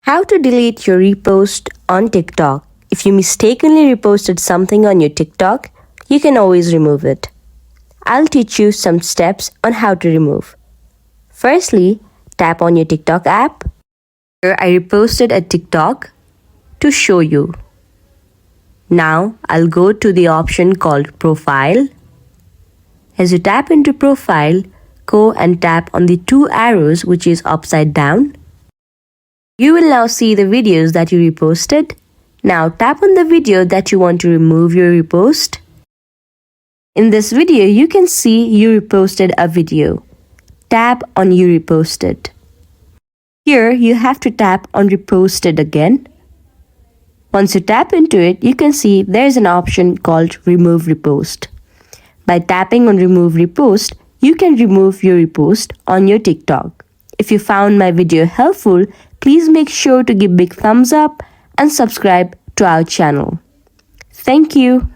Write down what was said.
How to delete your repost on TikTok. If you mistakenly reposted something on your TikTok, you can always remove it. I'll teach you some steps on how to remove. Firstly, tap on your TikTok app. Here I reposted a TikTok to show you. Now I'll go to the option called Profile. As you tap into Profile, go and tap on the two arrows which is upside down. You will now see the videos that you reposted. Now tap on the video that you want to remove your repost. In this video, you can see you reposted a video. Tap on You Reposted. Here, you have to tap on Reposted again. Once you tap into it, you can see there's an option called Remove Repost. By tapping on Remove Repost, you can remove your repost on your TikTok. If you found my video helpful, please make sure to give big thumbs up and subscribe to our channel. Thank you.